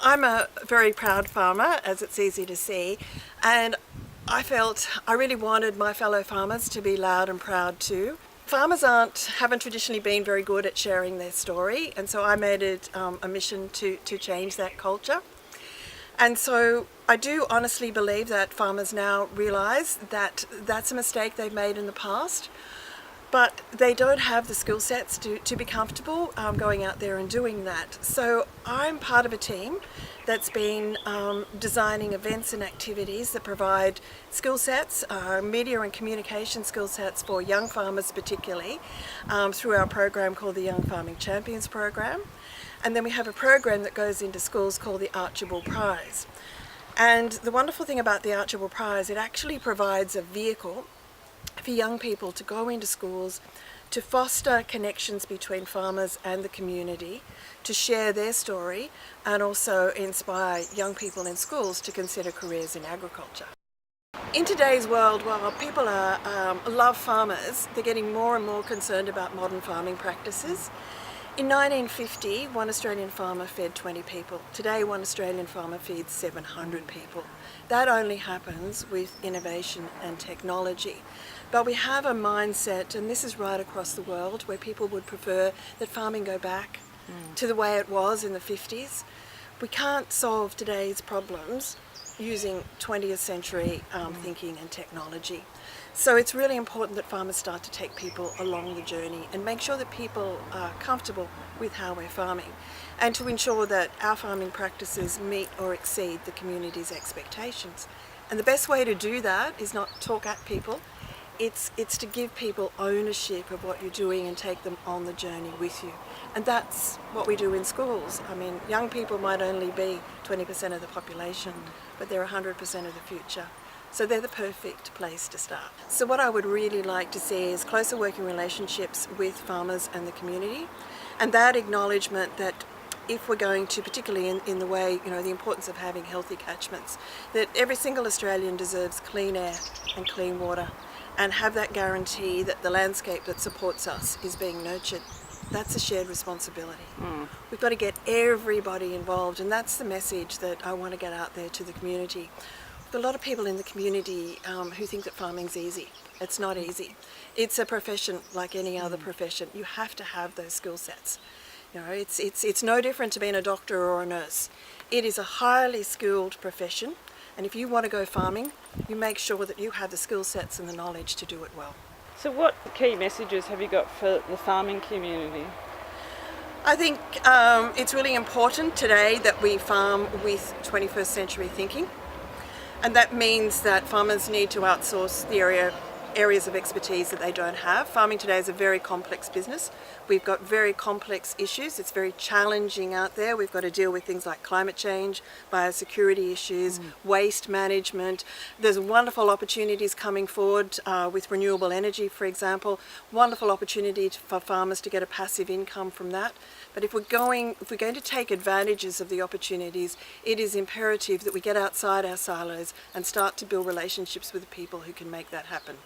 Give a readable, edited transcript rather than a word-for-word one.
I'm a very proud farmer, as it's easy to see, and I felt I really wanted my fellow farmers to be loud and proud too. Farmers haven't traditionally been very good at sharing their story, and so I made it a mission to change that culture. And so I do honestly believe that farmers now realise that that's a mistake they've made in the past, but they don't have the skill sets to be comfortable going out there and doing that. So I'm part of a team that's been designing events and activities that provide skill sets, media and communication skill sets for young farmers particularly, through our program called the Young Farming Champions program. And then we have a program that goes into schools called the Archibald Prize. And the wonderful thing about the Archibald Prize, it actually provides a vehicle for young people to go into schools, to foster connections between farmers and the community, to share their story, and also inspire young people in schools to consider careers in agriculture. In today's world, while people love farmers, they're getting more and more concerned about modern farming practices. In 1950, one Australian farmer fed 20 people. Today, one Australian farmer feeds 700 people. That only happens with innovation and technology. But we have a mindset, and this is right across the world, where people would prefer that farming go back to the way it was in the 50s. We can't solve today's problems using 20th century thinking and technology. So it's really important that farmers start to take people along the journey and make sure that people are comfortable with how we're farming, and to ensure that our farming practices meet or exceed the community's expectations. And the best way to do that is not talk at people. It's to give people ownership of what you're doing and take them on the journey with you. And that's what we do in schools. I mean, young people might only be 20% of the population, but they're 100% of the future. So they're the perfect place to start. So what I would really like to see is closer working relationships with farmers and the community, and that acknowledgement that if we're going to, particularly in the way, the importance of having healthy catchments, that every single Australian deserves clean air and clean water, and have that guarantee that the landscape that supports us is being nurtured. That's a shared responsibility. We've got to get everybody involved, and that's the message that I want to get out there to the community. There are a lot of people in the community who think that farming's easy. It's not easy. It's a profession like any other profession. You have to have those skill sets. It's no different to being a doctor or a nurse. It is a highly skilled profession, and if you want to go farming, you make sure that you have the skill sets and the knowledge to do it well. So what key messages have you got for the farming community? I think it's really important today that we farm with 21st century thinking. And that means that farmers need to outsource the areas of expertise that they don't have. Farming today is a very complex business. We've got very complex issues. It's very challenging out there. We've got to deal with things like climate change, biosecurity issues, waste management. There's wonderful opportunities coming forward with renewable energy, for example. Wonderful opportunity for farmers to get a passive income from that. But if we're going to take advantages of the opportunities, it is imperative that we get outside our silos and start to build relationships with the people who can make that happen.